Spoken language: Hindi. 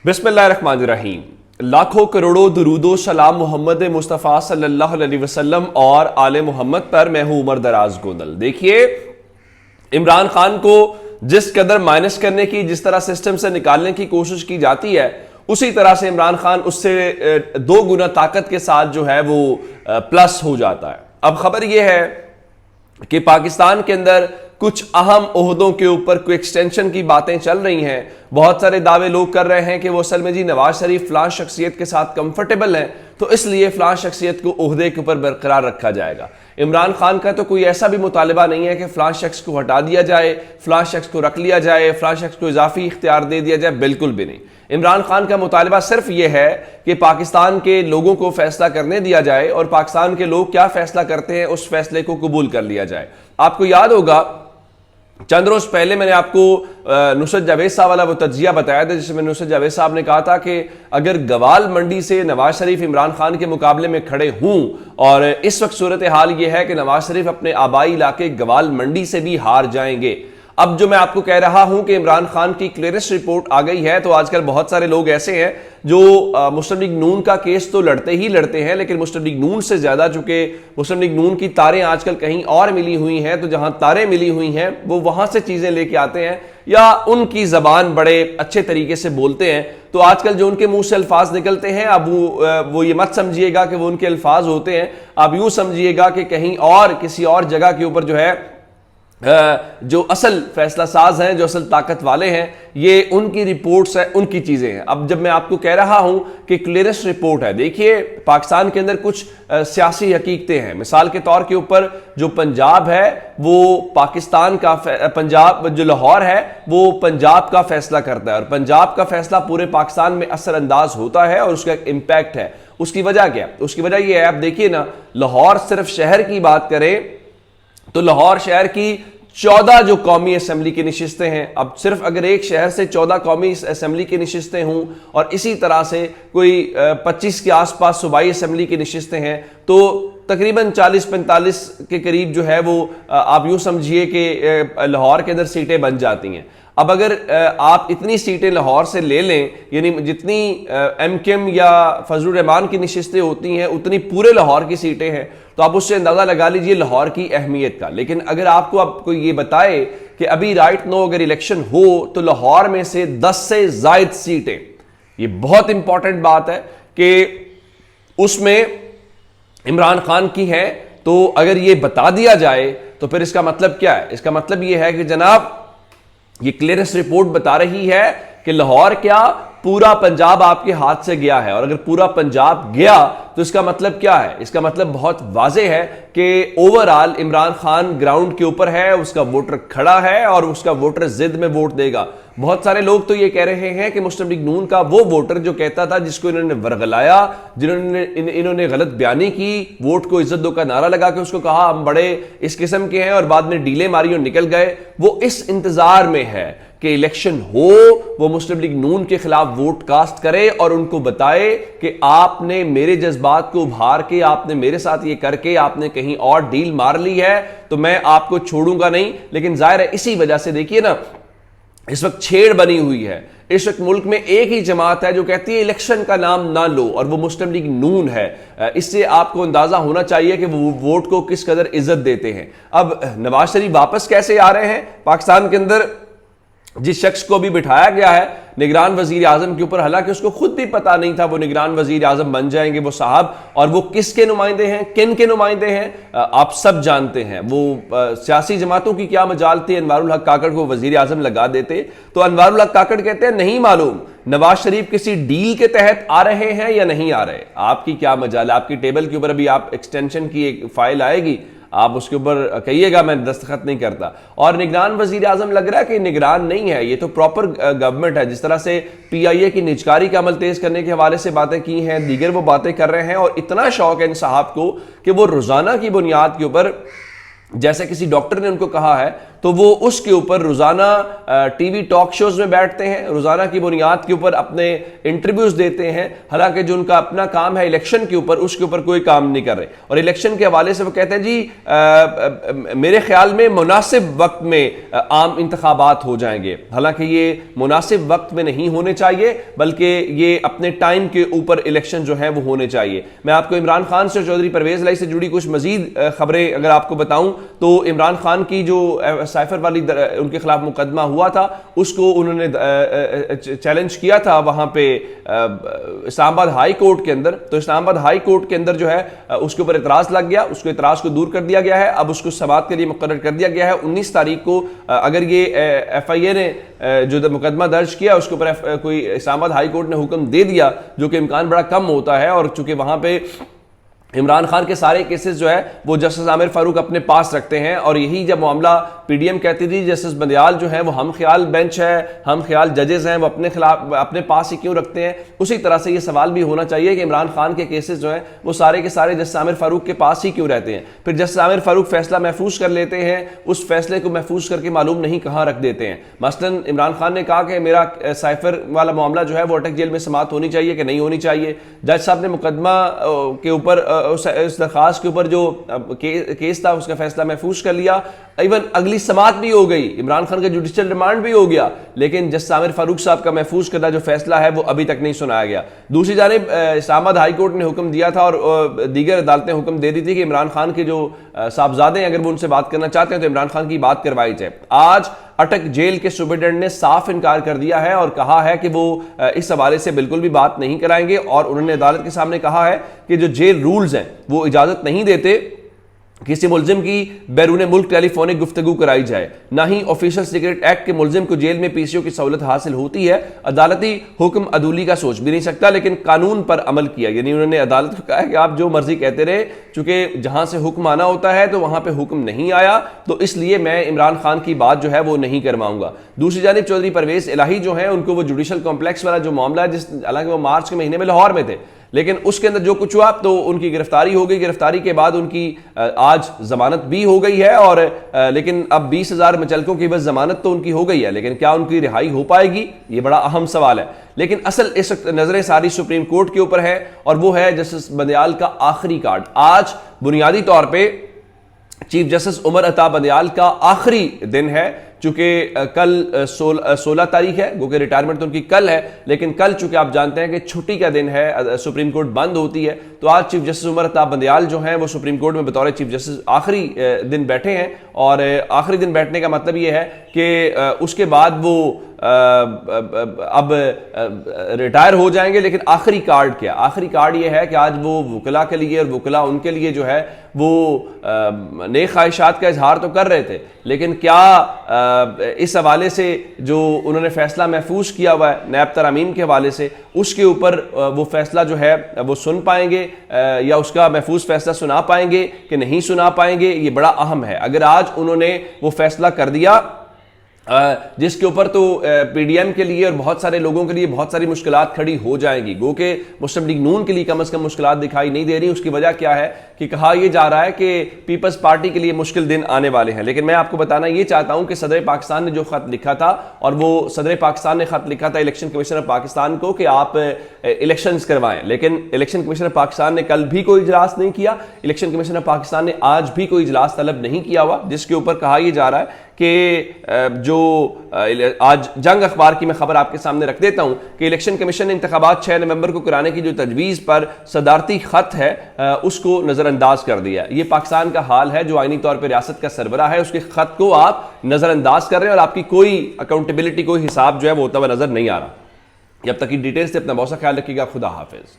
बिस्मिल्लाहिर्रहमानिर्रहीम। लाखों करोड़ों दुरूदो सलाम मोहम्मद मुस्तफ़ा सल्लल्लाहु अलैहि वसल्लम और आले मोहम्मद पर। मैं हूं उमर दराज गोंदल। देखिए, इमरान खान को जिस कदर माइनस करने की, जिस तरह सिस्टम से निकालने की कोशिश की जाती है, उसी तरह से इमरान खान उससे 2 गुना ताकत के साथ जो है वो प्लस हो जाता है। अब खबर यह है कि पाकिस्तान के अंदर कुछ अहम ओहदों के ऊपर कोई एक्सटेंशन की बातें चल रही हैं। बहुत सारे दावे लोग कर रहे हैं कि वो असल में जी नवाज शरीफ फलां शख्सियत के साथ कंफर्टेबल हैं, तो इसलिए फलां शख्सियत को ओहदे के ऊपर बरकरार रखा जाएगा। इमरान खान का तो कोई ऐसा भी मुतालबा नहीं है कि फलां शख्स को हटा दिया जाए, फलां शख्स को रख लिया जाए, फलां शख्स को इजाफी इख्तियार दे दिया जाए, बिल्कुल भी नहीं। इमरान खान का मुतालबा सिर्फ यह है कि पाकिस्तान के लोगों को फैसला करने दिया जाए और पाकिस्तान के लोग क्या फैसला करते हैं उस फैसले को कबूल कर लिया जाए। आपको याद होगा, चंद रोज पहले मैंने आपको नुसरत जावेद साहब वाला वो तज्जिया बताया था, जिसमें नुसरत जावेद साहब ने कहा था कि अगर गवाल मंडी से नवाज शरीफ इमरान खान के मुकाबले में खड़े हों, और इस वक्त सूरत हाल ये है कि नवाज शरीफ अपने आबाई इलाके गवाल मंडी से भी हार जाएंगे। अब जो मैं आपको कह रहा हूं कि इमरान खान की क्लियरेंस रिपोर्ट आ गई है, तो आजकल बहुत सारे लोग ऐसे हैं जो मुस्लिम लीग नून का केस तो लड़ते ही लड़ते हैं, लेकिन मुस्लिम लीग नून से ज्यादा चूंकि मुस्लिम लीग नून की तारें आजकल कहीं और मिली हुई हैं, तो जहां तारें मिली हुई हैं वो वहां से चीजें लेके आते हैं या उनकी जबान बड़े अच्छे तरीके से बोलते हैं। तो आजकल जो उनके मुंह से अल्फाज निकलते हैं, अब वो ये मत समझिएगा कि वो उनके अल्फाज होते हैं, आप यूं समझिएगा कि कहीं और किसी और जगह के ऊपर जो है जो असल फैसला साज हैं, जो असल ताकत वाले हैं, ये उनकी रिपोर्ट्स है, उनकी चीजें हैं। अब जब मैं आपको कह रहा हूं कि क्लियरेंस रिपोर्ट है, देखिए पाकिस्तान के अंदर कुछ सियासी हकीकतें हैं। मिसाल के तौर के ऊपर जो पंजाब है वो पाकिस्तान का, पंजाब जो लाहौर है वो पंजाब का फैसला करता है, और पंजाब का फैसला पूरे पाकिस्तान में असरअंदाज होता है और उसका एक इम्पैक्ट है। उसकी वजह क्या? उसकी वजह यह है, आप देखिए ना, लाहौर सिर्फ शहर की बात करें तो लाहौर शहर की 14 जो कौमी असम्बली की नशिस्तें हैं। अब सिर्फ अगर एक शहर से 14 कौमी असम्बली की नशिस्तें हों और इसी तरह से कोई 25 के आसपास सूबाई असम्बली की नशिस्तें हैं, तो तकरीबन 40-45 के करीब जो है वो आप यूं समझिए कि लाहौर के अंदर सीटें बन जाती हैं। अब अगर आप इतनी सीटें लाहौर से ले लें, यानी जितनी MKM या फजलुर रहमान की नशिस्तें होती हैं उतनी पूरे लाहौर की सीटें हैं, तो आप उससे अंदाजा लगा लीजिए लाहौर की अहमियत का। लेकिन अगर आपको ये बताए कि अभी राइट नो अगर इलेक्शन हो तो लाहौर में से 10 से जायद सीटें, ये बहुत इंपॉर्टेंट बात है कि उसमें इमरान खान की है, तो अगर ये बता दिया जाए तो फिर इसका मतलब क्या है? इसका मतलब ये है कि जनाब, ये क्लियरेंस रिपोर्ट बता रही है कि लाहौर क्या, पूरा पंजाब आपके हाथ से गया है। और अगर पूरा पंजाब गया तो इसका मतलब क्या है? इसका मतलब बहुत वाजे है कि ओवरऑल इमरान खान ग्राउंड के ऊपर है, उसका वोटर खड़ा है और उसका वोटर जिद में वोट देगा। बहुत सारे लोग तो ये कह रहे हैं कि मुस्लिम लीग नून का वो वोटर जो कहता था, जिसको इन्होंने वर्गलाया, इन्होंने गलत बयानी की, वोट को इज्जत दो का नारा लगा के उसको कहा हम बड़े इस किस्म के हैं और बाद में डीले मारी और निकल गए, वो इस इंतजार में है कि इलेक्शन हो, वो मुस्लिम लीग नून के खिलाफ वोट कास्ट करे और उनको बताए कि आपने मेरे जज्बात को उभार के, आपने मेरे साथ ये करके आपने कहीं और डील मार ली है, तो मैं आपको छोड़ूंगा नहीं। लेकिन जाहिर है इसी वजह से देखिए ना, इस वक्त छेड़ बनी हुई है। इस वक्त मुल्क में एक ही जमात है जो कहती है इलेक्शन का नाम ना लो, और वो मुस्लिम लीग नून है। इससे आपको अंदाजा होना चाहिए कि वो वोट को किस कदर इज्जत देते हैं। अब नवाज शरीफ वापस कैसे आ रहे हैं पाकिस्तान के अंदर? जिस शख्स को भी बिठाया गया है निगरान वजीर आजम के ऊपर, हालांकि उसको खुद भी पता नहीं था वो निगरान वजीर आजम बन जाएंगे वो साहब, और वो किसके नुमाइंदे हैं, किन के नुमाइंदे हैं, आप सब जानते हैं। वो सियासी जमातों की क्या मजाल थी, अनवारुल हक काकड़ को वजीर आजम लगा देते, तो अनवारुल हक काकड़ कहते हैं नहीं मालूम नवाज शरीफ किसी डील के तहत आ रहे हैं या नहीं आ रहे, आपकी क्या मजाल है? आपकी टेबल के ऊपर अभी आप एक्सटेंशन की एक फाइल आएगी, आप उसके ऊपर कहिएगा मैं दस्तखत नहीं करता। और निगरान वजीर आजम लग रहा है कि निगरान नहीं है, ये तो प्रॉपर गवर्नमेंट है। जिस तरह से PIA की निजकारी का अमल तेज करने के हवाले से बातें की हैं, दीगर वो बातें कर रहे हैं, और इतना शौक है इन साहब को कि वो रोजाना की बुनियाद के ऊपर, जैसे किसी डॉक्टर ने उनको कहा है तो वो उसके ऊपर रोजाना टीवी टॉक शोज में बैठते हैं, रोजाना की बुनियाद के ऊपर अपने इंटरव्यूज देते हैं, हालांकि जो उनका अपना काम है इलेक्शन के ऊपर, उसके ऊपर कोई काम नहीं कर रहे। और इलेक्शन के हवाले से वो कहते हैं जी मेरे ख्याल में मुनासिब वक्त में आम इंतखाबात हो जाएंगे। हालांकि ये मुनासिब वक्त में नहीं होने चाहिए, बल्कि ये अपने टाइम के ऊपर इलेक्शन जो है वो होने चाहिए। मैं आपको इमरान खान से, चौधरी परवेज इलाही से जुड़ी कुछ मजीद खबरें अगर आपको बताऊं तो इमरान खान की जो साइफर वाली उनके खिलाफ मुकदमा हुआ था, उसको उन्होंने चैलेंज किया था वहां पे इस्लामाबाद हाई कोर्ट के अंदर। तो इस्लामाबाद हाई कोर्ट के अंदर जो है उसके ऊपर इतराज लग गया, उसको इतराज को दूर कर दिया गया है। अब उसको समाअत के लिए मुकर्रर कर दिया गया है 19 तारीख को। अगर ये FIA ने जो मुकदमा दर्ज किया उसके ऊपर कोई इस्लामाबाद हाई कोर्ट ने हुक्म दे दिया, जो कि इम्कान बड़ा कम होता है, और चूंकि वहां पे इमरान खान के सारे केसेस जो है वो जस्टिस आमिर फारूक अपने पास रखते हैं। और यही जब मामला PDM कहती थी जस्टिस बंदियाल जो है वो हम ख्याल बेंच है, हम ख्याल जजेस हैं, वो अपने खिलाफ अपने पास ही क्यों रखते हैं, उसी तरह से ये सवाल भी होना चाहिए कि इमरान खान के केसेस जो हैं वो सारे के सारे जस्टिस आमिर फारूक के पास ही क्यों रहते हैं। फिर जस्टिस आमिर फारूक फैसला महफूज कर लेते हैं, उस फैसले को महफूज करके मालूम नहीं कहाँ रख देते हैं। मसलन इमरान खान ने कहा कि मेरा साइफर वाला मामला जो है वो अटक जेल में समाअत होनी चाहिए कि नहीं होनी चाहिए। जज साहब ने मुकदमा के ऊपर उस दरखास्त के ऊपर जो केस था उसका फैसला महफूज कर लिया। इवन अगली समाअत भी हो गई, इमरान खान का जुडिशियल रिमांड भी हो गया, लेकिन जस्टिस आमिर फारूक साहब का महफूज करदा जो फैसला है वो अभी तक नहीं सुनाया गया। दूसरी जानिब इस्लामाबाद हाई कोर्ट ने हुक्म दिया था और दीगर अदालतें हुक्म दे दी थी कि इमरान खान के जो साहबजादे हैं अगर वो उनसे बात करना चाहते हैं तो इमरान खान की बात करवाई जाए। आज अटक जेल के सुपरिटेंडेंट ने साफ इनकार कर दिया है और कहा है कि वो इस हवाले से बिल्कुल भी बात नहीं कराएंगे। और उन्होंने अदालत के सामने कहा है कि जो जेल रूल्स हैं वो इजाजत नहीं देते किसी मुलजिम की बैरून मुल्क टेलीफोनिक गुफ्तगू कराई जाए, ना ही ऑफिशियल सीक्रेट एक्ट के मुलजिम को जेल में PCO की सहूलत हासिल होती है। अदालती हुक्म अदूली का सोच भी नहीं सकता, लेकिन कानून पर अमल किया। यानी उन्होंने अदालत को कहा है कि आप जो मर्जी कहते रहे, चूंकि जहां से हुक्म आना होता है तो वहां पर हुक्म नहीं आया, तो इसलिए मैं इमरान खान की बात जो है वो नहीं करवाऊंगा। दूसरी जानिब चौधरी परवेज इलाही जो है उनको वो जुडिशल कॉम्प्लेक्स वाला जो मामला है, हालांकि वो मार्च के महीने में लाहौर में थे, लेकिन उसके अंदर जो कुछ हुआ तो उनकी गिरफ्तारी हो गई। गिरफ्तारी के बाद उनकी आज जमानत भी हो गई है, और लेकिन अब 20,000 मुचलकों की बस जमानत तो उनकी हो गई है, लेकिन क्या उनकी रिहाई हो पाएगी, ये बड़ा अहम सवाल है। लेकिन असल इस नजरें सारी सुप्रीम कोर्ट के ऊपर है, और वो है जस्टिस बंदियाल का आखिरी कार्ड। आज बुनियादी तौर पर चीफ जस्टिस उमर अता बंदियाल का आखिरी दिन है, चूंकि कल 16 तारीख है, वो कि रिटायरमेंट तो उनकी कल है, लेकिन कल चूंकि आप जानते हैं कि छुट्टी का दिन है, सुप्रीम कोर्ट बंद होती है, तो आज चीफ जस्टिस उमर अता बंदियाल जो हैं वो सुप्रीम कोर्ट में बतौर चीफ जस्टिस आखिरी दिन बैठे हैं। और आखिरी दिन बैठने का मतलब ये है कि उसके बाद वो अब रिटायर हो जाएंगे। लेकिन आखिरी कार्ड क्या? आखिरी कार्ड ये है कि आज वो वकला के लिए और वकला उनके लिए जो है वो नेक ख्वाहिशात का इजहार तो कर रहे थे, लेकिन क्या इस हवाले से जो उन्होंने फैसला महफूज किया हुआ है नैब तरामीम के हवाले से, उसके ऊपर वो फैसला जो है वो सुन पाएंगे या उसका महफूज फैसला सुना पाएंगे कि नहीं सुना पाएंगे, ये बड़ा अहम है। अगर आज उन्होंने वो फैसला कर दिया जिसके ऊपर तो PDM के लिए और बहुत सारे लोगों के लिए बहुत सारी मुश्किलात खड़ी हो जाएंगी, गो के मुस्लिम लीग नून के लिए कम से कम मुश्किलात दिखाई नहीं दे रही। उसकी वजह क्या है कि कहा यह जा रहा है कि पीपल्स पार्टी के लिए मुश्किल दिन आने वाले हैं। लेकिन मैं आपको बताना यह चाहता हूं कि सदर पाकिस्तान ने जो खत लिखा था, और वो सदर पाकिस्तान ने खत लिखा था इलेक्शन कमीशन ऑफ पाकिस्तान को कि आप इलेक्शंस करवाएं, लेकिन इलेक्शन कमीशन ऑफ पाकिस्तान ने कल भी कोई इजलास नहीं किया। इलेक्शन कमीशन ऑफ पाकिस्तान ने आज भी कोई इजलास तलब नहीं किया हुआ, जिसके ऊपर कहा यह जा रहा है कि जो आज जंग अखबार की मैं खबर आपके सामने रख देता हूं कि इलेक्शन कमीशन ने इंतखाबात 6 नवंबर को कराने की जो तजवीज़ पर सदारती खत है उसको नज़रअंदाज कर दिया। ये पाकिस्तान का हाल है, जो आईनी तौर पर रियासत का सरबराह है, उसके खत को आप नज़रअंदाज कर रहे हैं और आपकी कोई अकाउंटेबिलिटी, कोई हिसाब जो है वो होता हुआ नजर नहीं आ रहा। जब तक की डिटेल्स से अपना बहुत सा ख्याल रखिएगा। खुदा हाफिज।